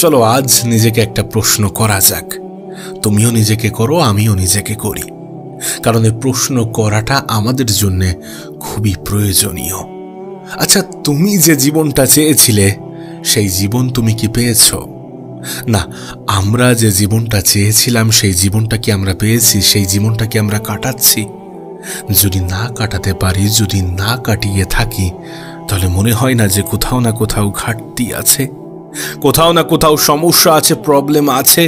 চলো আজ নিজেকে একটা প্রশ্ন করা যাক। তুমিও নিজেকে করো, আমিও নিজেকে করি, কারণ এই প্রশ্ন করাটা আমাদের জন্য খুবই প্রয়োজনীয়। আচ্ছা, তুমি যে জীবনটা চেয়েছিলে সেই জীবন তুমি কি পেয়েছ? না, আমরা যে জীবনটা চেয়েছিলাম সেই জীবনটা কি আমরা পেয়েছি? সেই জীবনটা কি আমরা কাটাচ্ছি? যদি না কাটাতে পারি, যদি না কাটিয়ে থাকি, তাহলে মনে হয় না যে কোথাও না কোথাও ঘাটতি আছে, কোথাও না কোথাও সমস্যা আছে, প্রবলেম আছে?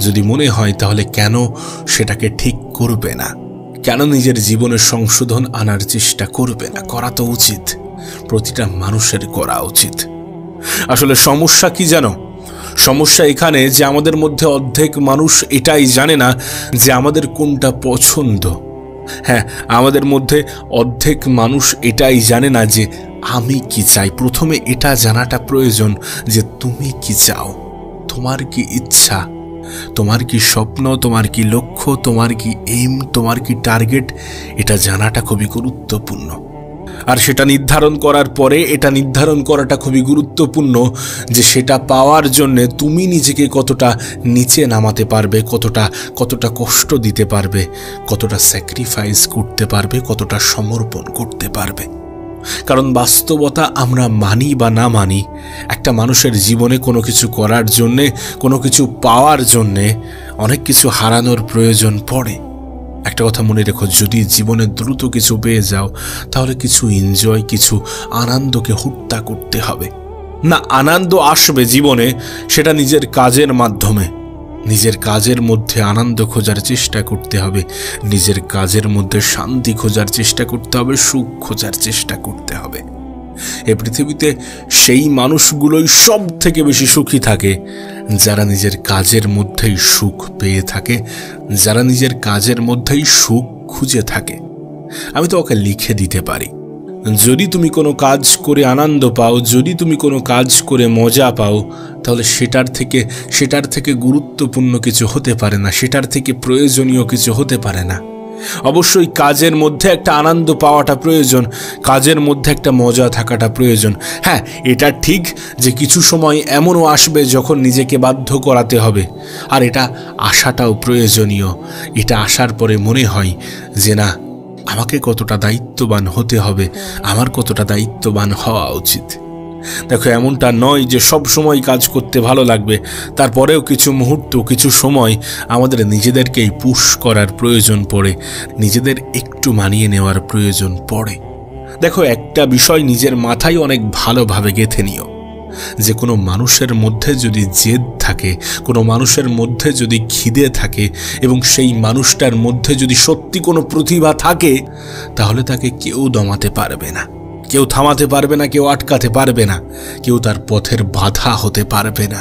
যদি মনে হয় তাহলে কেন সেটাকে ঠিক করবে না? কেন নিজের জীবনের সংশোধন আনার চেষ্টা করবে না? করা তো উচিত, প্রতিটা মানুষের করা উচিত। আসলে সমস্যা কি জানো? সমস্যা এখানে যে আমাদের মধ্যে অর্ধেক মানুষ এটাই জানে না যে আমাদের কোনটা পছন্দ। হ্যাঁ, আমাদের মধ্যে অর্ধেক মানুষ এটাই জানে না যে আমি কি চাই। প্রথমে এটা জানাটা প্রয়োজন যে তুমি কি চাও, তোমার কি ইচ্ছা, তোমার কি স্বপ্ন, তোমার কি লক্ষ্য, তোমার কি এইম, তোমার কি টার্গেট। এটা জানাটা খুবই গুরুত্বপূর্ণ। আর সেটা নির্ধারণ করার পরে এটা নির্ধারণ করাটা খুবই গুরুত্বপূর্ণ যে সেটা পাওয়ার জন্যে তুমি নিজেকে কতটা নিচে নামাতে পারবে, কতটা কষ্ট দিতে পারবে, কতটা স্যাক্রিফাইস করতে পারবে, কতটা সমর্পণ করতে পারবে। কারণ বাস্তবতা আমরা মানি বা না মানি, একটা মানুষের জীবনে কোনো কিছু করার জন্যে, কোনো কিছু পাওয়ার জন্যে অনেক কিছু হারানোর প্রয়োজন পড়ে। একটা কথা মনে রেখো, যদি জীবনে দ্রুত কিছু পেয়ে যাও তাহলে কিছু এনজয়, কিছু আনন্দকে হত্যা করতে হবে না। আনন্দ আসবে জীবনে, সেটা নিজের কাজের মাধ্যমে। নিজের কাজের মধ্যে আনন্দ খোঁজার চেষ্টা করতে হবে, নিজের কাজের মধ্যে শান্তি খোঁজার চেষ্টা করতে হবে, সুখ খোঁজার চেষ্টা করতে হবে। এ পৃথিবীতে সেই মানুষগুলোই সব থেকে বেশি সুখী থাকে যারা নিজের কাজের মধ্যেই সুখ পেয়ে থাকে, যারা নিজের কাজের মধ্যেই সুখ খুঁজে থাকে। আমি তো ওকে লিখে দিতে পারি, যদি তুমি কোনো কাজ করে আনন্দ পাও, যদি তুমি কোনো কাজ করে মজা পাও, তাহলে সেটার থেকে গুরুত্বপূর্ণ কিছু হতে পারে না, সেটার থেকে প্রয়োজনীয় কিছু হতে পারে না। অবশ্যই কাজের মধ্যে একটা আনন্দ পাওয়াটা প্রয়োজন, কাজের মধ্যে একটা মজা থাকাটা প্রয়োজন। হ্যাঁ, এটা ঠিক যে কিছু সময় এমনও আসবে যখন নিজেকে বাধ্য করাতে হবে, আর এটা আসাটাও প্রয়োজনীয়। এটা আসার পরে মনে হয় যে না, আমাকে কতটা দায়িত্ববান হতে হবে, আমার কতটা দায়িত্ববান হওয়া উচিত। দেখো, এমনটা নয় যে সব সময় কাজ করতে ভালো লাগবে, তারপরেও কিছু মুহূর্ত, কিছু সময় আমাদের নিজেদেরকেই পুশ করার প্রয়োজন পড়ে, নিজেদের একটু মানিয়ে নেওয়ার প্রয়োজন পড়ে। দেখো, একটা বিষয় নিজের মাথায় অনেক ভালোভাবে গেঁথে নিও যে কোনো মানুষের মধ্যে যদি জেদ থাকে, কোনো মানুষের মধ্যে যদি খিদে থাকে, এবং সেই মানুষটার মধ্যে যদি সত্যি কোনো প্রতিভা থাকে, তাহলে তাকে কেউ দমাতে পারবে না, কেউ থামাতে পারবে না, কেউ আটকাতে পারবে না, কেউ তার পথের বাধা হতে পারবে না।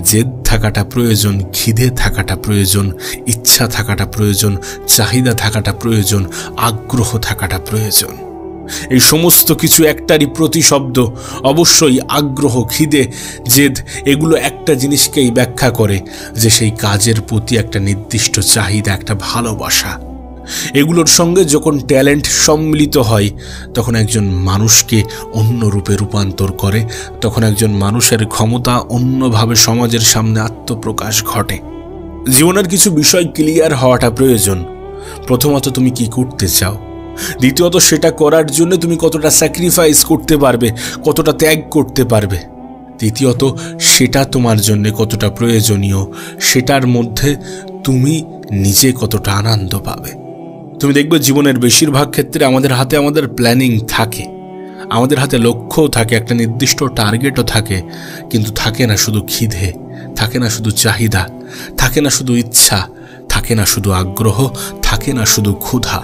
জেদ থাকাটা প্রয়োজন, খিদে থাকাটা প্রয়োজন, ইচ্ছা থাকাটা প্রয়োজন, চাহিদা থাকাটা প্রয়োজন, আগ্রহ থাকাটা প্রয়োজন। এই সমস্ত কিছু একটারই প্রতিশব্দ। অবশ্যই আগ্রহ, খিদে, জেদ এগুলো একটা জিনিসকেই ব্যাখ্যা করে যে সেই কাজের প্রতি একটা নির্দিষ্ট চাহিদা, একটা ভালোবাসা। এগুলোর সঙ্গে যখন ট্যালেন্ট সম্মিলিত হয় তখন একজন মানুষকে অন্য রূপে রূপান্তর করে, তখন একজন মানুষের ক্ষমতা অন্যভাবে সমাজের সামনে আত্মপ্রকাশ ঘটে। জীবনের কিছু বিষয় ক্লিয়ার হওয়াটা প্রয়োজন। প্রথমত, তুমি কি করতে চাও। দ্বিতীয়ত, সেটা করার জন্য তুমি কতটা স্যাক্রিফাইস করতে পারবে, কতটা ত্যাগ করতে পারবে। তৃতীয়ত, সেটা তোমার জন্য কতটা প্রয়োজনীয়, সেটার মধ্যে তুমি নিজে কতটা আনন্দ পাবে। তুমি দেখবে জীবনের বেশিরভাগ ক্ষেত্রে আমাদের হাতে আমাদের প্ল্যানিং থাকে, আমাদের হাতে লক্ষ্যও থাকে, একটা নির্দিষ্ট টার্গেটও থাকে, কিন্তু থাকে না শুধু খিদে, থাকে না শুধু চাহিদা, থাকে না শুধু ইচ্ছা, থাকে না শুধু আগ্রহ, থাকে না শুধু ক্ষুধা।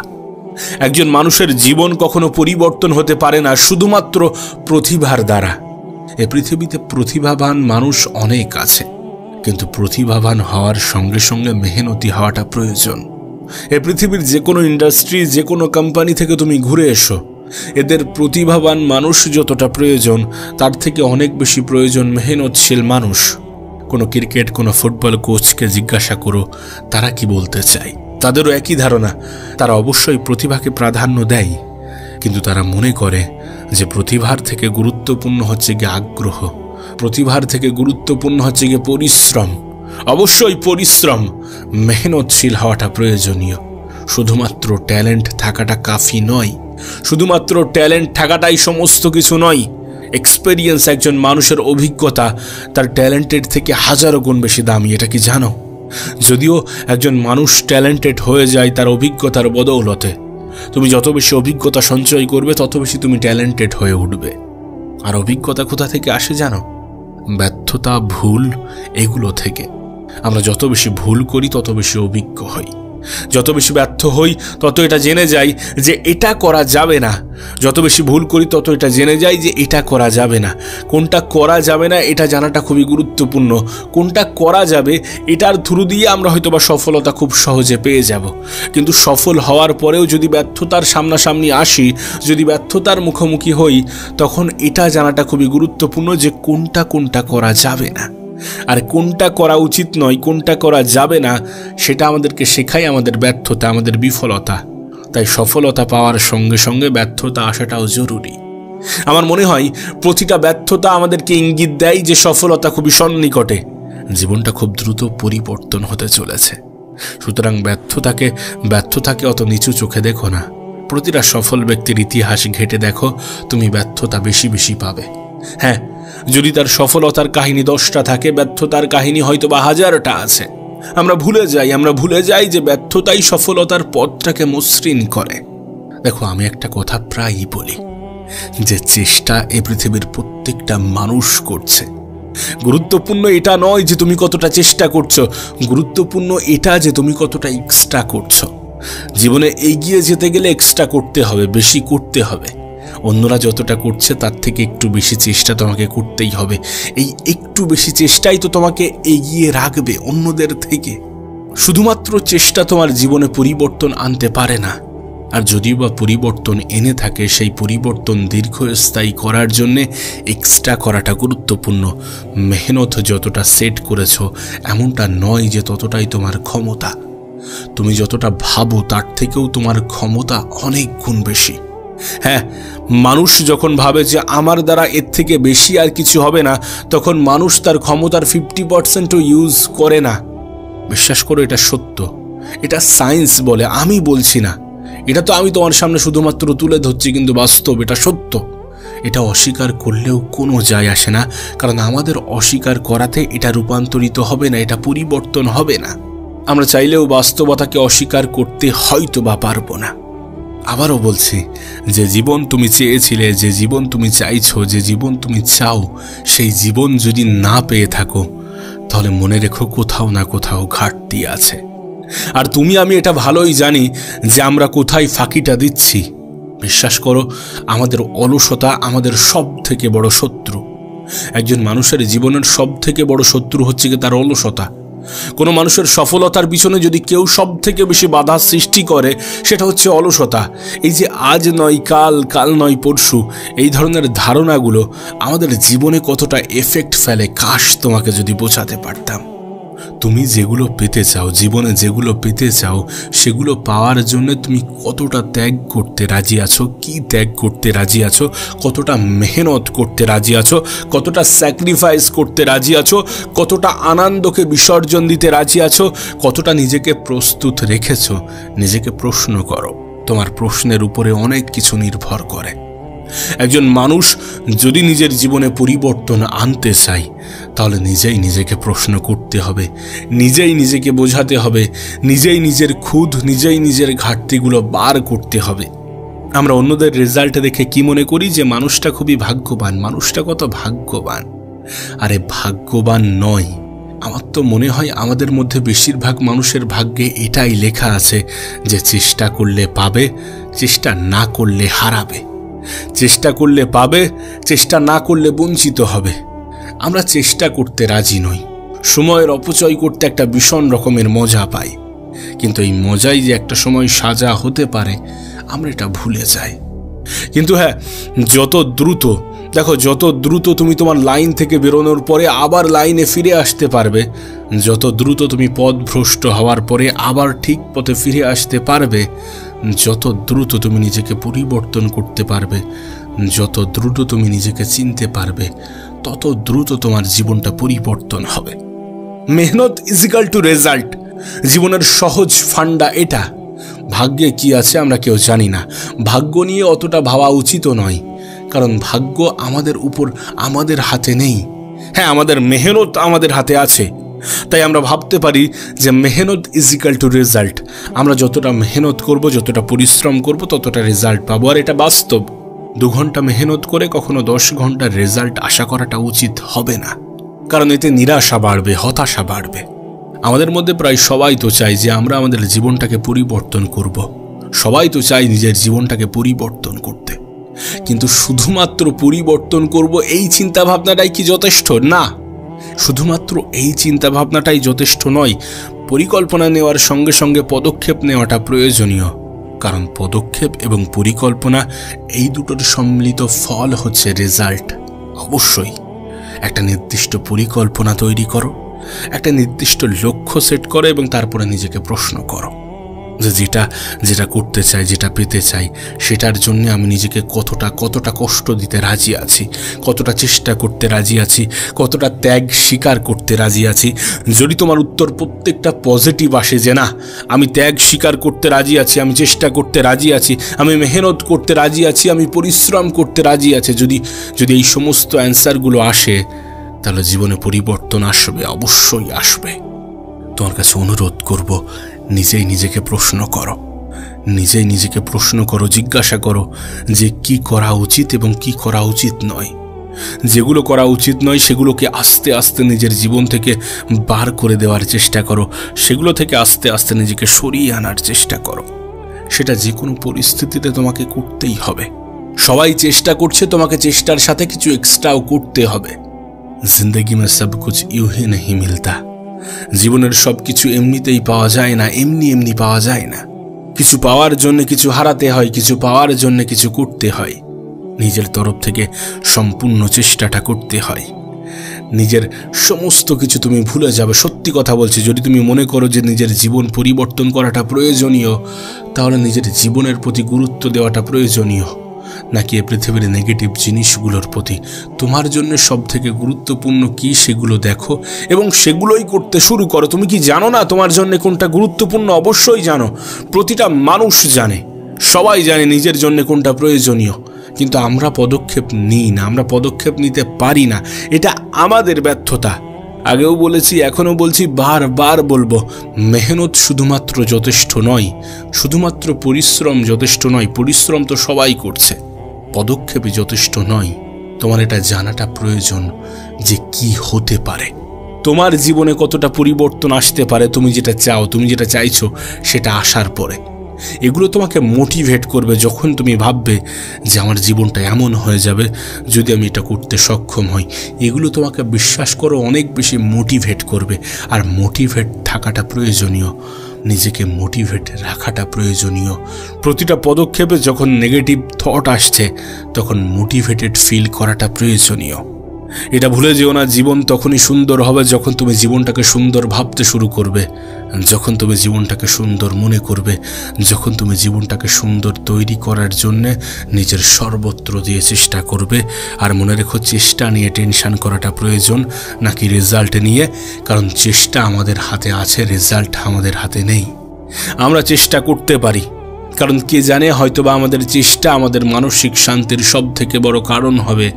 একজন মানুষের জীবন কখনো পরিবর্তন হতে পারে না শুধুমাত্র প্রতিভার দ্বারা। এ পৃথিবীতে প্রতিভাবান মানুষ অনেক আছে, কিন্তু প্রতিভাবান হওয়ার সঙ্গে সঙ্গে মেহনতি হওয়াটা প্রয়োজন। এ পৃথিবীর যে কোনো ইন্ডাস্ট্রি, যে কোনো কোম্পানি থেকে তুমি ঘুরে এসো, এদের প্রতিভাবান মানুষ যতটা প্রয়োজন তার থেকে অনেক বেশি প্রয়োজন মেহনতশীল মানুষ। কোনো ক্রিকেট, কোনো ফুটবল কোচকে জিজ্ঞাসা করো তারা কি বলতে চায়, তাদেরও একই ধারণা। তারা অবশ্যই প্রতিভাকে প্রাধান্য দেয়, কিন্তু তারা মনে করে যে প্রতিভার থেকে গুরুত্বপূর্ণ হচ্ছে গিয়ে আগ্রহ, প্রতিভার থেকে গুরুত্বপূর্ণ হচ্ছে গিয়ে পরিশ্রম। অবশ্যই পরিশ্রম, মেহনতশীল হওয়াটা প্রয়োজনীয়। শুধুমাত্র ট্যালেন্ট থাকাটা কাফি নয়, শুধুমাত্র ট্যালেন্ট থাকাটাই সমস্ত কিছু নয়। এক্সপেরিয়েন্স, একজন মানুষের অভিজ্ঞতা তার ট্যালেন্টেড থেকে হাজারো গুণ বেশি দামি, এটা কি জানো? যদিও একজন মানুষ ট্যালেন্টেড হয়ে যায় তার অভিজ্ঞতার বদৌলতে, তুমি যত বেশি অভিজ্ঞতা সঞ্চয় করবে তত বেশি তুমি ট্যালেন্টেড হয়ে উঠবে। আর অভিজ্ঞতা কোথা থেকে আসে জানো? ব্যর্থতা, ভুল, এগুলো থেকে। আমরা যত বেশি ভুল করি তত বেশি অভিজ্ঞ হই, যত বেশি ব্যর্থ হই তত এটা জেনে যাই যে এটা করা যাবে না, যত বেশি ভুল করি তত এটা জেনে যাই যে এটা করা যাবে না। কোনটা করা যাবে না এটা জানাটা খুবই গুরুত্বপূর্ণ। কোনটা করা যাবে এটার থ্রু দিয়ে আমরা হয়তোবা সফলতা খুব সহজে পেয়ে যাব, কিন্তু সফল হওয়ার পরেও যদি ব্যর্থতার সামনাসামনি আসি, যদি ব্যর্থতার মুখোমুখি হই, তখন এটা জানাটা খুবই গুরুত্বপূর্ণ যে কোনটা করা যাবে না, আর কোনটা করা উচিত নয়, কোনটা করা যাবে না, সেটা আমাদেরকে শেখায় আমাদের ব্যর্থতা, আমাদের বিফলতা। তাই সফলতা পাওয়ার সঙ্গে সঙ্গে ব্যর্থতা আসাটাও জরুরি। আমার মনে হয় প্রতিটা ব্যর্থতা আমাদেরকে ইঙ্গিত দেয় যে সফলতা খুবই সন্নিকটে, জীবনটা খুব দ্রুত পরিবর্তন হতে চলেছে। সুতরাং ব্যর্থতাকে অত নিচু চোখে দেখো না। প্রতিটা সফল ব্যক্তির ইতিহাস ঘেঁটে দেখো, তুমি ব্যর্থতা বেশি বেশি পাবে। হ্যাঁ, যদি তার সফলতার কাহিনী 10টা থাকে, ব্যর্থতার কাহিনী হয়তো বা 1000টা আছে। আমরা ভুলে যাই যে ব্যর্থতাই সফলতার পথটাকে মসৃণ করে। দেখো, আমি একটা কথা প্রায়ই বলি যে চেষ্টা এই পৃথিবীর প্রত্যেকটা মানুষ করছে। গুরুত্বপূর্ণ এটা নয় যে তুমি কতটা চেষ্টা করছো, গুরুত্বপূর্ণ এটা যে তুমি কতটা এক্সট্রা করছো। জীবনে এগিয়ে যেতে গেলে এক্সট্রা করতে হবে, বেশি করতে হবে। অন্যরা যতটা করছে তার থেকে একটু বেশি চেষ্টা তোমাকে করতেই হবে। এই একটু বেশি চেষ্টাই তো তোমাকে এগিয়ে রাখবে অন্যদের থেকে। শুধুমাত্র চেষ্টা তোমার জীবনে পরিবর্তন আনতে পারে না, আর যদিও বা পরিবর্তন এনে থাকে, সেই পরিবর্তন দীর্ঘস্থায়ী করার জন্যে এক্সট্রা করাটা গুরুত্বপূর্ণ। মেহনত যতটা সেট করেছো এমনটা নয় যে ততটাই তোমার ক্ষমতা। তুমি যতটা ভাবো তার থেকেও তোমার ক্ষমতা অনেক গুণ বেশি। হ্যাঁ, মানুষ যখন ভাবে যে আমার দ্বারা এর থেকে বেশি আর কিছু হবে না, তখন মানুষ তার ক্ষমতার 50%ও ইউজ করে না। বিশ্বাস করো, এটা সত্য, এটা সায়েন্স বলে, আমি বলছি না। এটা তো আমি তোমার সামনে শুধুমাত্র তুলে ধরছি, কিন্তু বাস্তব, এটা সত্য। এটা অস্বীকার করলেও কোনো যায় আসে না, কারণ আমাদের অস্বীকার করাতে এটা রূপান্তরিত হবে না, এটা পরিবর্তন হবে না। আমরা চাইলেও বাস্তবতাকে অস্বীকার করতে হয়তো বা পারবো না। আবারও বলছি, যে জীবন তুমি চেয়েছিলে, যে জীবন তুমি চাইছো, যে জীবন তুমি চাও, সেই জীবন যদি না পেয়ে থাকো, তাহলে মনে রেখো কোথাও না কোথাও ঘাটতি আছে। আর তুমি আমি এটা ভালোই জানি যে আমরা কোথায় ফাঁকিটা দিচ্ছি। বিশ্বাস করো, আমাদের অলসতা আমাদের সব থেকে বড় শত্রু। একজন মানুষের জীবনের সব থেকে বড় শত্রু হচ্ছে কি তার অলসতা। কোনো মানুষের সফলতার পিছনে যদি কেউ সব থেকে বেশি বাধা সৃষ্টি করে, সেটা হচ্ছে অলসতা। এই যে আজ নয় কাল, কাল নয় পরশু, এই ধরনের ধারণাগুলো আমাদের জীবনে কতটা এফেক্ট ফেলে, কাশ তোমাকে যদি বোঝাতে পারতাম। তুমি যেগুলো পেতে চাও, জীবনে যেগুলো পেতে চাও, সেগুলো পাওয়ার জন্য তুমি কতটা ত্যাগ করতে রাজি আছো, কি ত্যাগ করতে রাজি আছো, কতটা মেহনত করতে রাজি আছো, কতটা স্যাক্রিফাইস করতে রাজি আছো, কতটা আনন্দকে বিসর্জন দিতে রাজি আছো, কতটা নিজেকে প্রস্তুত রেখেছো। নিজেকে প্রশ্ন করো, তোমার প্রশ্নের উপরে অনেক কিছু নির্ভর করে। একজন মানুষ যদি নিজের জীবনে পরিবর্তন আনতে চায়, তাহলে নিজেই নিজেকে প্রশ্ন করতে হবে, নিজেই নিজেকে বোঝাতে হবে, নিজেই নিজের খুঁত, নিজেই নিজের ঘাটতিগুলো বার করতে হবে। আমরা অন্যদের রেজাল্ট দেখে কি মনে করি যে মানুষটা খুবই ভাগ্যবান, মানুষটা কত ভাগ্যবান। আরে ভাগ্যবান নয়, আমার তো মনে হয় আমাদের মধ্যে বেশিরভাগ মানুষের ভাগ্যে এটাই লেখা আছে যে চেষ্টা করলে পাবে, চেষ্টা না করলে হারাবে। চেষ্টা করলে পাবে, চেষ্টা না করলে বঞ্চিত হবে। আমরা চেষ্টা করতে রাজি নই। সময়ের অপচয় করতে একটা ভীষণ রকমের মজা পাই, কিন্তু এই মজাই যে একটা সময় সাজা হতে পারে আমরা এটা ভুলে যাই। কিন্তু হ্যাঁ, যত দ্রুত তুমি তোমার লাইন থেকে বেরোনোর পরে আবার লাইনে ফিরে আসতে পারবে, যত দ্রুত তুমি পথভ্রষ্ট হওয়ার পরে আবার ঠিক পথে ফিরে আসতে পারবে, যত দ্রুত তুমি নিজেকে পরিবর্তন করতে পারবে, যত দ্রুত তুমি নিজেকে চিনতে পারবে, তত দ্রুত তোমার জীবনটা পরিবর্তন হবে। মেহনত ইজিক্যাল টু রেজাল্ট, জীবনের সহজ ফান্ডা এটা। ভাগ্যে কি আছে আমরা কেউ জানি না, ভাগ্য নিয়ে অতটা ভাবা উচিতও নয়, কারণ ভাগ্য আমাদের উপর, আমাদের হাতে নেই। হ্যাঁ, আমাদের মেহনত আমাদের হাতে আছে। তাই আমরা ভাবতে পারি যে মেহনত ইজিক্যাল টু রেজাল্ট। আমরা যতটা মেহনত করব, যতটা পরিশ্রম করব, ততটা রেজাল্ট পাবো। আর এটা বাস্তব। 2 ঘন্টা মেহনত করে কখনো 10 ঘন্টার রেজাল্ট আশা করাটা উচিত হবে না, কারণ এতে নিরাশা বাড়বে, হতাশা বাড়বে। আমাদের মধ্যে প্রায় সবাই তো চাই যে আমরা আমাদের জীবনটাকে পরিবর্তন করব। সবাই তো চাই নিজের জীবনটাকে পরিবর্তন করতে, কিন্তু শুধুমাত্র পরিবর্তন করব এই চিন্তাভাবনাটাই কি যথেষ্ট? না, শুধুমাত্র এই চিন্তাভাবনাটাই যথেষ্ট নয়। পরিকল্পনা নেওয়ার সঙ্গে সঙ্গে পদক্ষেপ নেওয়াটা প্রয়োজনীয়, কারণ পদক্ষেপ এবং পরিকল্পনা এই দুটোর সম্মিলিত ফল হচ্ছে রেজাল্ট। অবশ্যই একটা নির্দিষ্ট পরিকল্পনা তৈরি করো, একটা নির্দিষ্ট লক্ষ্য সেট করো এবং তারপরে নিজেকে প্রশ্ন করো যে যেটা করতে চাই, যেটা পেতে চাই, সেটার জন্য আমি নিজেকে কতটা কষ্ট দিতে রাজি আছি, কতটা চেষ্টা করতে রাজি আছি, কতটা ত্যাগ স্বীকার করতে রাজি আছি। যদি তোমার উত্তর প্রত্যেকটা পজিটিভ আসে যে না, আমি ত্যাগ স্বীকার করতে রাজি আছি, আমি চেষ্টা করতে রাজি আছি, আমি মেহনত করতে রাজি আছি, আমি পরিশ্রম করতে রাজি আছি, যদি এই সমস্ত অ্যান্সারগুলো আসে, তাহলে জীবনে পরিবর্তন আসবে, অবশ্যই আসবে। তোমার কাছে অনুরোধ করব, নিজেই নিজেকে প্রশ্ন করো, জিজ্ঞাসা করো যে কি করা উচিত এবং কি করা উচিত নয়। যেগুলো করা উচিত নয় সেগুলোকে আস্তে আস্তে নিজের জীবন থেকে বার করে দেওয়ার চেষ্টা করো, সেগুলো থেকে আস্তে আস্তে নিজেকে সরিয়ে আনার চেষ্টা করো। সেটা যে কোনো পরিস্থিতিতে তোমাকে করতেই হবে। সবাই চেষ্টা করছে, তোমাকে চেষ্টার সাথে কিছু এক্সট্রাও করতে হবে। জিন্দগি মে সব কুছ ইউ হি নেহি মিলতা। জীবনের সব কিছু এমনিতেই পাওয়া যায় না, এমনি পাওয়া যায় না। কিছু পাওয়ার জন্য কিছু হারাতে হয়, কিছু পাওয়ার জন্য কিছু করতে হয়। নিজের তরফ থেকে সম্পূর্ণ চেষ্টাটা করতে হয়। নিজের সমস্ত কিছু তুমি ভুলে যাবে। সত্যি কথা বলছি, যদি তুমি মনে করো যে নিজের জীবন পরিবর্তন করাটা প্রয়োজনীয়, তাহলে নিজের জীবনের প্রতি গুরুত্ব দেওয়াটা প্রয়োজনীয়, নাকি এ পৃথিবীর নেগেটিভ জিনিসগুলোর প্রতি। তোমার জন্য সব থেকে গুরুত্বপূর্ণ কি সেগুলো দেখো এবং সেগুলোই করতে শুরু করো। তুমি কি জানো না তোমার জন্য কোনটা গুরুত্বপূর্ণ? অবশ্যই জানো, প্রতিটা মানুষ জানে, সবাই জানে নিজের জন্য কোনটা প্রয়োজনীয়, কিন্তু আমরা পদক্ষেপ নিই না, আমরা পদক্ষেপ নিতে পারি না। এটা আমাদের ব্যর্থতা। আগেও বলেছি, এখনও বলছি, বারবার বলবো, মেহনত শুধুমাত্র যথেষ্ট নয়, শুধুমাত্র পরিশ্রম যথেষ্ট নয়। পরিশ্রম তো সবাই করছে, পদক্ষেপই যথেষ্ট নয়। তোমার এটা জানাটা প্রয়োজন যে কি হতে পারে, তোমার জীবনে কতটা পরিবর্তন আসতে পারে। তুমি যেটা চাও, তুমি যেটা চাইছো, সেটা আসার পরে এগুলো তোমাকে মোটিভেট করবে। যখন তুমি ভাববে যে আমার জীবনটা এমন হয়ে যাবে যদি আমি এটা করতে সক্ষম হই, এগুলো তোমাকে, বিশ্বাস করো, অনেক বেশি মোটিভেট করবে। আর মোটিভেট থাকাটা প্রয়োজনীয়, নিজেকে মোটিভেট রাখাটা প্রয়োজনীয়। প্রতিটা পদক্ষেপে যখন নেগেটিভ থট আসছে, তখন মোটিভেটেড ফিল করাটা প্রয়োজনীয়। এটা ভুলে যেও না, জীবন তখনই সুন্দর হবে যখন তুমি জীবনটাকে সুন্দর ভাবতে শুরু করবে, যখন তুমি জীবনটাকে সুন্দর মনে করবে, যখন তুমি জীবনটাকে সুন্দর তৈরি করার জন্যে নিজের সর্বত্র দিয়ে চেষ্টা করবে। আর মনে রেখো, চেষ্টা নিয়ে টেনশন করাটা প্রয়োজন নাকি রেজাল্ট নিয়ে, কারণ চেষ্টা আমাদের হাতে আছে, রেজাল্ট আমাদের হাতে নেই। আমরা চেষ্টা করতে পারি, কারণ কে জানে, হয়তোবা আমাদের চেষ্টা আমাদের মানসিক শান্তির সব থেকে বড় কারণ হবে,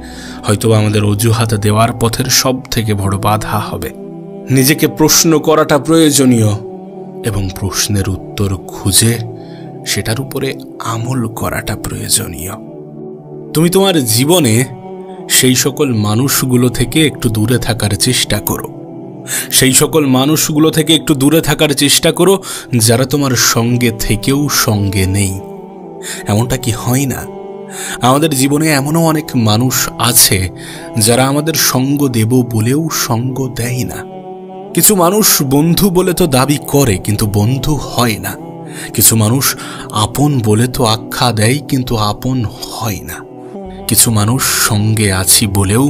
হয়তোবা আমাদের অজুহাত দেওয়ার পথের সব থেকে বড় বাধা হবে। নিজেকে প্রশ্ন করাটা প্রয়োজনীয় এবং প্রশ্নের উত্তর খুঁজে সেটার উপরে আমল করাটা প্রয়োজনীয়। তুমি তোমার জীবনে সেই সকল মানুষগুলো থেকে একটু দূরে থাকার চেষ্টা করো, সেই সকল মানুষগুলো থেকে একটু দূরে থাকার চেষ্টা করো যারা তোমার সঙ্গে থেকেও সঙ্গে নেই। এমনটা কি হয় না? আমাদের জীবনে এমনও অনেক মানুষ আছে যারা আমাদের সঙ্গ দেব বলেও সঙ্গ দেয় না। কিছু মানুষ বন্ধু বলে তো দাবি করে কিন্তু বন্ধু হয় না। কিছু মানুষ আপন বলে তো আখ্যা দেয় কিন্তু আপন হয় না। কিছু মানুষ সঙ্গে আছি বলেও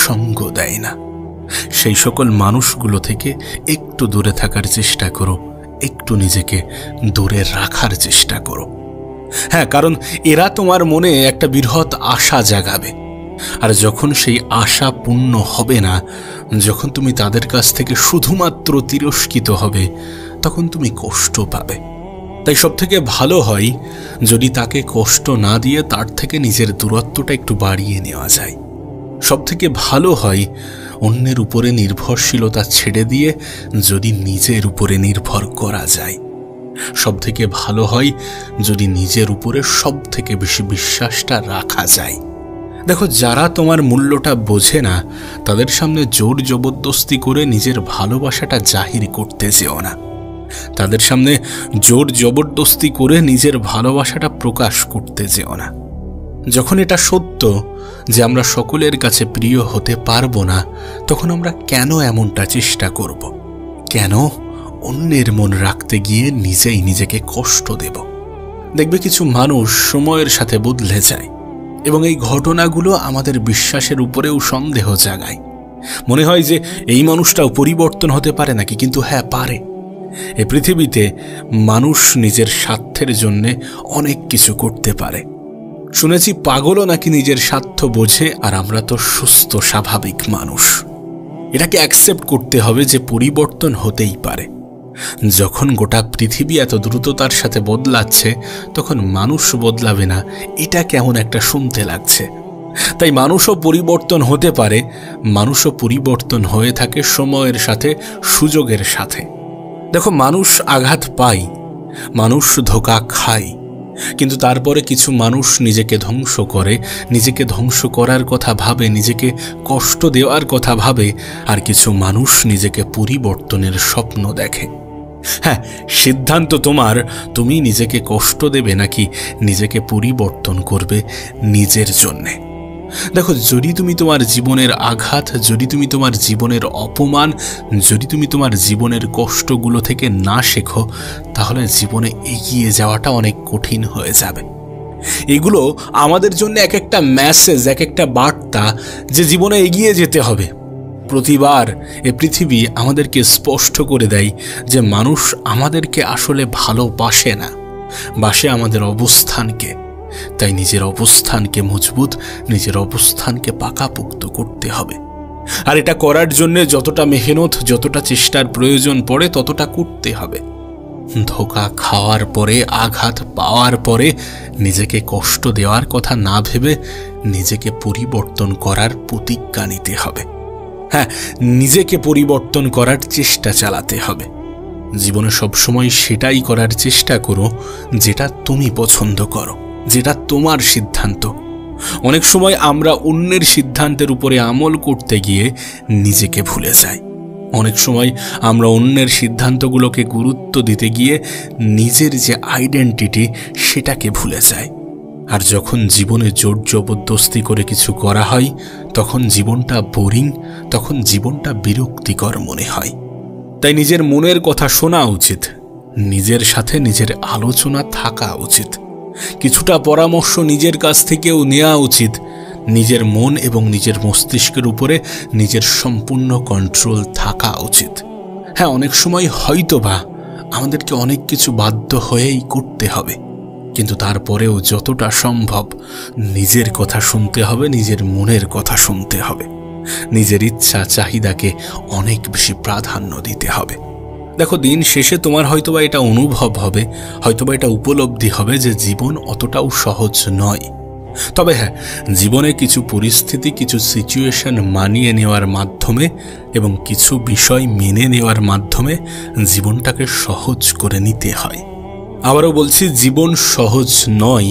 সঙ্গ দেয় না। সেই সকল মানুষগুলো থেকে একটু দূরে থাকার চেষ্টা করো, একটু নিজেকে দূরে রাখার চেষ্টা করো। হ্যাঁ, কারণ এরা তোমার মনে একটা বৃহৎ আশা জাগাবে। আর যখন সেই আশা পূর্ণ হবে না, যখন তুমি তাদের কাছ থেকে শুধুমাত্র তিরস্কৃত হবে, তখন তুমি কষ্ট পাবে। তাই সব থেকে ভালো হয় যদি তাকে কষ্ট না দিয়ে তার থেকে নিজের দূরত্বটা একটু বাড়িয়ে নেওয়া যায়। সব থেকে ভালো হয় অন্যের উপরে নির্ভরশীলতা ছেড়ে দিয়ে যদি নিজের উপরে নির্ভর করা যায়। সব থেকে ভালো হয় যদি নিজের উপরে সব থেকে বেশি বিশ্বাসটা রাখা যায়। দেখো, যারা তোমার মূল্যটা বোঝে না তাদের সামনে জোর জবরদস্তি করে নিজের ভালোবাসাটা জাহির করতে যেও না। তাদের সামনে জোর জবরদস্তি করে নিজের ভালোবাসাটা প্রকাশ করতে যেও না। যখন এটা সত্য যে আমরা সকলের কাছে প্রিয় হতে পারবো না, তখন আমরা কেন এমনটা চেষ্টা করব? কেন অন্যের মন রাখতে গিয়ে নিজেই নিজেকে কষ্ট দেব? দেখবে কিছু মানুষ সময়ের সাথে বদলে যায় এবং এই ঘটনাগুলো আমাদের বিশ্বাসের উপরেও সন্দেহ জাগায়। মনে হয় যে এই মানুষটাও পরিবর্তন হতে পারে নাকি, কিন্তু হ্যাঁ পারে। এই পৃথিবীতে মানুষ নিজের স্বার্থের জন্য অনেক কিছু করতে পারে। শুনেছি পাগলও নাকি নিজের স্বার্থ বোঝে, আর আমরা তো সুস্থ স্বাভাবিক মানুষ। এটাকে অ্যাকসেপ্ট করতে হবে যে পরিবর্তন হতেই পারে। যখন গোটা পৃথিবী এত দ্রুততার সাথে বদলাচ্ছে, তখন মানুষ বদলাবে না, এটা কেমন একটা শুনতে লাগছে। তাই মানুষও পরিবর্তন হতে পারে। মানুষও পরিবর্তন হয়ে থাকে সময়ের সাথে, সুযোগের সাথে। দেখো, মানুষ আঘাত পায়, মানুষ ধোঁকা খায়, কিন্তু তারপরে কিছু মানুষ নিজেকে ধ্বংস করে, নিজেকে ধ্বংস করার কথা ভাবে, নিজেকে কষ্ট দেওয়ার কথা ভাবে, আর কিছু মানুষ নিজেকে পরিবর্তনের স্বপ্ন দেখে। হ্যাঁ, সিদ্ধান্ত তোমার, তুমি নিজেকে কষ্ট দেবে নাকি নিজেকে পরিবর্তন করবে নিজের জন্যে। দেখো, যদি তুমি তোমার জীবনের আঘাত, যদি তুমি তোমার জীবনের অপমান, যদি তুমি তোমার জীবনের কষ্টগুলো থেকে না শেখো, তাহলে জীবনে এগিয়ে যাওয়াটা অনেক কঠিন হয়ে যাবে। এগুলো আমাদের জন্য এক একটা মেসেজ, এক একটা বার্তা যে জীবনে এগিয়ে যেতে হবে। প্রতিবার এ পৃথিবী আমাদেরকে স্পষ্ট করে দেয় যে মানুষ আমাদেরকে আসলে ভালোবাসে না, বাসে আমাদের অবস্থানকে। তাই নিজের অবস্থানকে মজবুত, নিজের অবস্থানকে পাকাপোক্ত করতে হবে। আর এটা করার জন্য যতটা মেহনত, যতটা চেষ্টার প্রয়োজন পড়ে, ততটা করতে হবে। ধোঁকা খাওয়ার পরে, আঘাত পাওয়ার পরে নিজেকে কষ্ট দেওয়ার কথা না ভেবে নিজেকে পরিবর্তন করার প্রতিজ্ঞা নিতে হবে। হ্যাঁ, নিজেকে পরিবর্তন করার চেষ্টা চালাতে হবে। জীবনে সবসময় সেটাই করার চেষ্টা করো যেটা তুমি পছন্দ করো, যেটা তোমার সিদ্ধান্ত। অনেক সময় আমরা অন্যের সিদ্ধান্তের উপরে আমল করতে গিয়ে নিজেকে ভুলে যাই। অনেক সময় আমরা অন্যের সিদ্ধান্তগুলোকে গুরুত্ব দিতে গিয়ে নিজের যে আইডেন্টিটি সেটাকে ভুলে যাই। আর যখন জীবনে জোর জবরদস্তি করে কিছু করা হয়, তখন জীবনটা বোরিং, তখন জীবনটা বিরক্তিকর মনে হয়। তাই নিজের মনের কথা শোনা উচিত, নিজের সাথে নিজের আলোচনা থাকা উচিত, কিছুটা পরামর্শ নিজের কাছ থেকেও নেওয়া উচিত। নিজের মন এবং নিজের মস্তিষ্কের উপরে নিজের সম্পূর্ণ কন্ট্রোল থাকা উচিত। হ্যাঁ, অনেক সময় হয়তোবা আমাদেরকে অনেক কিছু বাধ্য হয়েই করতে হবে, কিন্তু তারপরেও যতটা সম্ভব নিজের কথা শুনতে হবে, নিজের মনের কথা শুনতে হবে, নিজের ইচ্ছা চাহিদাকে অনেক বেশি প্রাধান্য দিতে হবে। দেখো, দিন শেষে তোমার হয়তোবা এটা অনুভব হবে, হয়তোবা এটা উপলব্ধি হবে যে জীবন অতটাও সহজ নয়। তবে হ্যাঁ, জীবনে কিছু পরিস্থিতি, কিছু সিচুয়েশন মানিয়ে নেওয়ার মাধ্যমে এবং কিছু বিষয় মেনে নেওয়ার মাধ্যমে জীবনটাকে সহজ করে নিতে হয়। আবারও বলছি, জীবন সহজ নয়,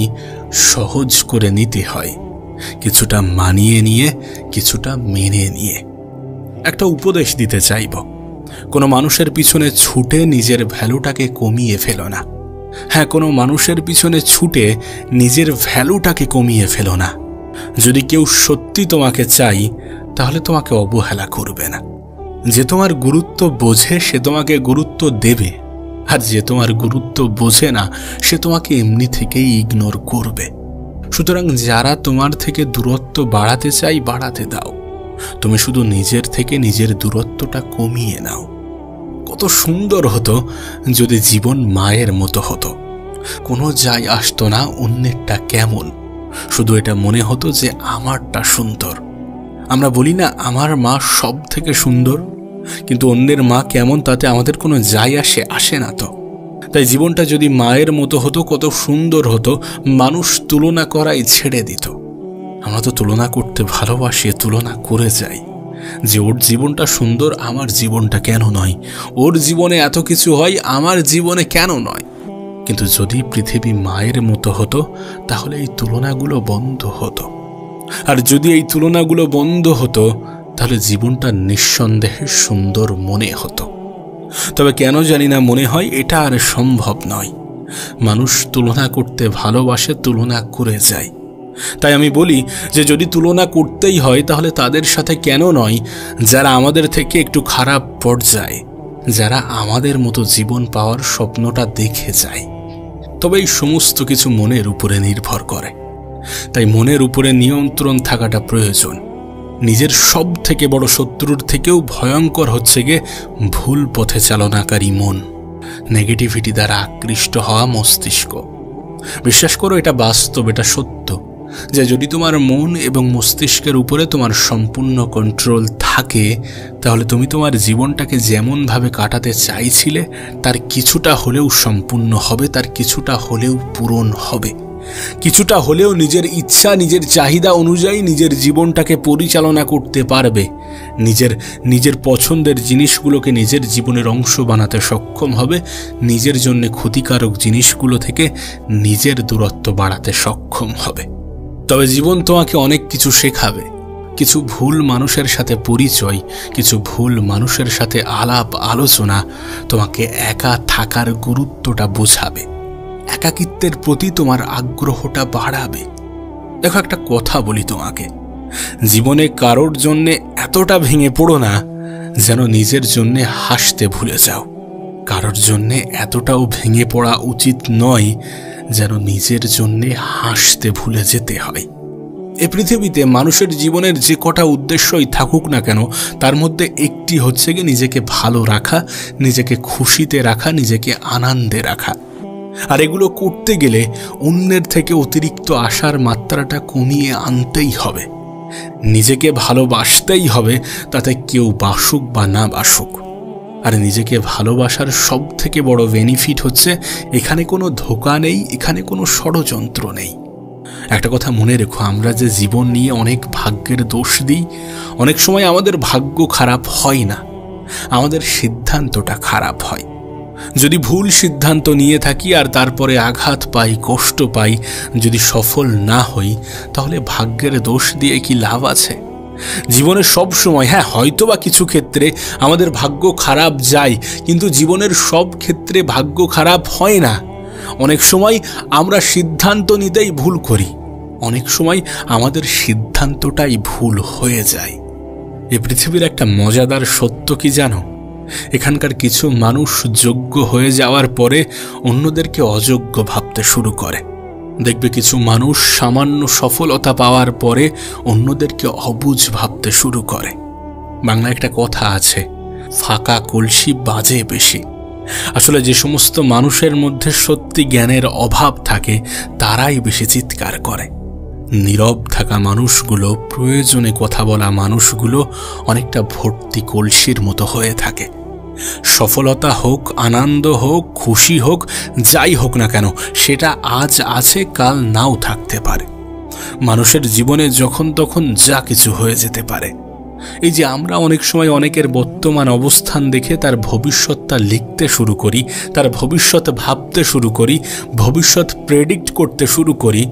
সহজ করে নিতে হয়, কিছুটা মানিয়ে নিয়ে, কিছুটা মেনে নিয়ে। একটা উপদেশ দিতে চাইব, কোনো মানুষের পিছনে ছুটে নিজের ভ্যালুটাকে কমিয়ে ফেলো না। হ্যাঁ, কোনো মানুষের পিছনে ছুটে নিজের ভ্যালুটাকে কমিয়ে ফেলো না। যদি কেউ সত্যি তোমাকে চাই, তাহলে তোমাকে অবহেলা করবে না। যে তোমার গুরুত্ব বোঝে সে তোমাকে গুরুত্ব দেবে, আর যে তোমার গুরুত্ব বোঝে না সে তোমাকে এমনি থেকেই ইগনোর করবে। সুতরাং যারা তোমার থেকে দূরত্ব বাড়াতে চাই, বাড়াতে দাও। তুমি শুধু নিজের থেকে নিজের দূরত্বটা কমিয়ে নাও। কত সুন্দর হতো যদি জীবন মায়ের মতো হতো, কোনো যায় আসতো না অন্যেরটা কেমন, শুধু এটা মনে হতো যে আমারটা সুন্দর। আমরা বলি না আমার মা সব থেকে সুন্দর, কিন্তু অন্যের মা কেমন তাতে আমাদের কোনো যায় আসে না তো। তাই জীবনটা যদি মায়ের মতো হতো, কত সুন্দর হতো, মানুষ তুলনা করাই ছেড়ে দিত। আমরা তো তুলনা করতে ভালোবাসি, তুলনা করে যাই যে ওর জীবনটা সুন্দর, আমার জীবনটা কেন নয়, ওর জীবনে এত কিছু হয়, আমার জীবনে কেন নয়। কিন্তু যদি পৃথিবী মায়ের মতো হতো তাহলে এই তুলনাগুলো বন্ধ হতো। আর যদি এই তুলনাগুলো বন্ধ হতো তাহলে জীবনটা নিঃসন্দেহে সুন্দর মনে হতো। তবে কেন জানি না মনে হয় এটা আর সম্ভব নয়। মানুষ তুলনা করতে ভালোবাসে, তুলনা করে যায়। তাই আমি বলি যে যদি তুলনা করতেই হয় তাহলে তাদের সাথে কেন নয় যারা আমাদের থেকে একটু খারাপ পর্যায়ে, যারা আমাদের মতো জীবন পাওয়ার স্বপ্নটা দেখে যায়। তবে এই সমস্ত কিছু মনের উপরে নির্ভর করে। তাই মনের উপরে নিয়ন্ত্রণ থাকাটা প্রয়োজন। নিজের সব থেকে বড় শত্রুর থেকেও ভয়ঙ্কর হচ্ছে গিয়ে ভুল পথে চালনাকারী মন, নেগেটিভিটি দ্বারা আকৃষ্ট হওয়া মস্তিষ্ক। বিশ্বাস করো, এটা বাস্তব, এটা সত্য যে যদি তোমার মন এবং মস্তিষ্কের উপরে তোমার সম্পূর্ণ কন্ট্রোল থাকে তাহলে তুমি তোমার জীবনটাকে যেমনভাবে কাটাতে চাইছিলে তার কিছুটা হলেও সম্পূর্ণ হবে, তার কিছুটা হলেও পূরণ হবে। কিছুটা হলেও নিজের ইচ্ছা, নিজের চাহিদা অনুযায়ী নিজের জীবনটাকে পরিচালনা করতে পারবে। নিজের পছন্দের জিনিসগুলোকে নিজের জীবনের অংশ বানাতে সক্ষম হবে। নিজের জন্য ক্ষতিকারক জিনিসগুলো থেকে নিজের দূরত্ব বাড়াতে সক্ষম হবে। তবে জীবন তোমাকে অনেক কিছু শেখাবে। কিছু ভুল মানুষের সাথে পরিচয়, কিছু ভুল মানুষের সাথে আলাপ আলোচনা তোমাকে একা থাকার গুরুত্বটা বোঝাবে, একাকিত্বের প্রতি তোমার আগ্রহটা বাড়াবে। দেখো, একটা কথা বলি তোমাকে, জীবনে কারোর জন্যে এতটা ভেঙে পড়ো না যেন নিজের জন্যে হাসতে ভুলে যাও। কারোর জন্যে এতটাও ভেঙে পড়া উচিত নয় যেন নিজের জন্যে হাসতে ভুলে যেতে হয়। এ পৃথিবীতে মানুষের জীবনের যে কটা উদ্দেশ্যই থাকুক না কেন তার মধ্যে একটি হচ্ছে কি নিজেকে ভালো রাখা, নিজেকে খুশিতে রাখা, নিজেকে আনন্দে রাখা। আর এগুলো করতে গেলে অন্যের থেকে অতিরিক্ত আশার মাত্রাটা কমিয়ে আনতেই হবে। নিজেকে ভালোবাসতেই হবে, তাতে কেউ বাসুক বা না বাসুক। আর নিজেকে ভালোবাসার সব থেকে বড় বেনিফিট হচ্ছে এখানে কোনো ধোঁকা নেই, এখানে কোনো ষড়যন্ত্র নেই। একটা কথা মনে রেখো, আমরা যে জীবন নিয়ে অনেক ভাগ্যের দোষ দিই, অনেক সময় আমাদের ভাগ্য খারাপ হয় না, আমাদের সিদ্ধান্তটা খারাপ হয়। যদি ভুল সিদ্ধান্ত নিয়ে থাকি আর তারপরে আঘাত পাই, কষ্ট পাই, যদি সফল না হই, তাহলে ভাগ্যের দোষ দিয়ে কি লাভ আছে? জীবনের সব সময়, হয়তো বা কিছু ক্ষেত্রে আমাদের ভাগ্য খারাপ যায়, কিন্তু জীবনের সব ক্ষেত্রে ভাগ্য খারাপ হয় না। অনেক সময় আমরা সিদ্ধান্ত নিতেই ভুল করি, অনেক সময় আমাদের সিদ্ধান্তটাই ভুল হয়ে যায়। এ পৃথিবীর একটা মজাদার সত্য কি জানো? এখানকার কিছু মানুষ যোগ্য হয়ে যাওয়ার পরে অন্যদেরকে অযোগ্য ভাবতে শুরু করে। দেখবে কিছু মানুষ সামান্য সফলতা পাওয়ার পরে অন্যদেরকে অবুঝ ভাবতে শুরু করে। বাংলায় একটা কথা আছে, ফাঁকা কলসি বাজে বেশি। আসলে যে সমস্ত মানুষের মধ্যে সত্যি জ্ঞানের অভাব থাকে তারাই বেশি চিৎকার করে। নীরব থাকা মানুষগুলো, প্রয়োজনে কথা বলা মানুষগুলো অনেকটা ভর্তি কলসির মতো হয়ে থাকে। সফলতা হোক, আনন্দ হোক, খুশি হোক, যাই হোক না কেন, সেটা আজ আছে, কাল নাও থাকতে পারে। মানুষের জীবনে যখন তখন যা কিছু হয়ে যেতে পারে। এই যে আমরা অনেক সময় অনেকের বর্তমান অবস্থান দেখে তার ভবিষ্যৎটা লিখতে শুরু করি, তার ভবিষ্যৎ ভাবতে শুরু করি, ভবিষ্যৎ প্রেডিক্ট করতে শুরু করি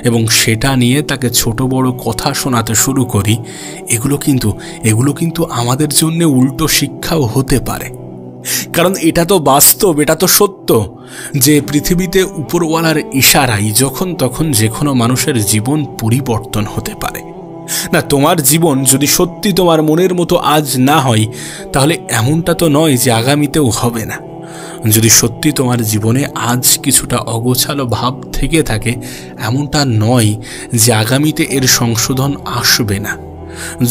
এবং সেটা নিয়ে তাকে ছোট বড় কথা শোনাতে শুরু করি, এগুলো কিন্তু আমাদের জন্য উল্টো শিক্ষাও হতে পারে। কারণ এটা তো বাস্তব, এটা তো সত্য যে পৃথিবীতে উপরওয়ালার ইশারায় যখন তখন যে কোনো মানুষের জীবন পরিবর্তন হতে পারে। না, তোমার জীবন যদি সত্যি তোমার মনের মতো আজ না হয় তাহলে এমনটা তো নয় যে আগামীতেও হবে না। যদি সত্যি তোমার জীবনে আজ কিছুটা অগোছালো ভাব থেকে থাকে, এমনটা নয় যে আগামীতে এর সংশোধন আসবে না।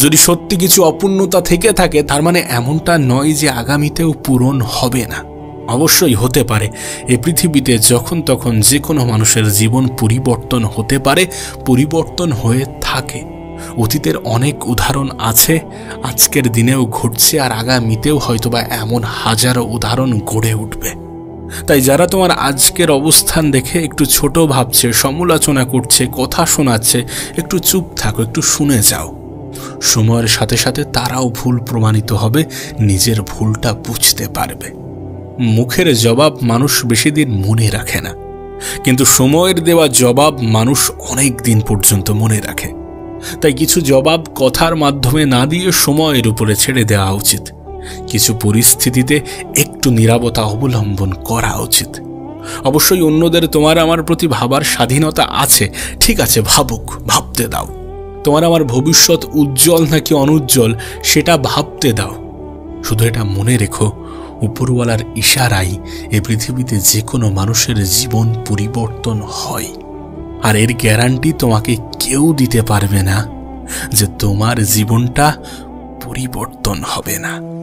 যদি সত্যি কিছু অপূর্ণতা থেকে থাকে, তার মানে এমনটা নয় যে আগামীতেও পূরণ হবে না। অবশ্যই হতে পারে। এই পৃথিবীতে যখন তখন যে কোনো মানুষের জীবন পরিবর্তন হতে পারে, পরিবর্তন হয়ে থাকে। অতীতের অনেক উদাহরণ আছে, আজকের দিনেও ঘটছে, আর আগামীতেও হয়তোবা এমন হাজারো উদাহরণ গড়ে উঠবে। তাই যারা তোমার আজকের অবস্থান দেখে একটু ছোট ভাবছে, সমালোচনা করছে, কথা শোনাচ্ছে, একটু চুপ থাকো, একটু শুনে যাও। সময়ের সাথে সাথে তারাও ভুল প্রমাণিত হবে, নিজের ভুলটা বুঝতে পারবে। মুখের জবাব মানুষ বেশি দিন মনে রাখে না, কিন্তু সময়ের দেওয়া জবাব মানুষ অনেক দিন পর্যন্ত মনে রাখে। তাই কিছু জবাব কথার মাধ্যমে না দিয়ে সময়ের উপরে ছেড়ে দেওয়া উচিত। কিছু পরিস্থিতিতে একটু নীরবতা অবলম্বন করা উচিত। অবশ্যই অন্যদের তোমার আমার প্রতি ভাবার স্বাধীনতা আছে, ঠিক আছে, ভাবুক, ভাবতে দাও। তোমার আমার ভবিষ্যৎ উজ্জ্বল নাকি অনুজ্জ্বল সেটা ভাবতে দাও। শুধু এটা মনে রেখো, উপরওয়ালার ইশারায় এই পৃথিবীতে যে কোনো মানুষের জীবন পরিবর্তন হয়, আর এর গ্যারান্টি তোমাকে কেউ দিতে পারবে না যে তোমার জীবনটা পরিবর্তন হবে না।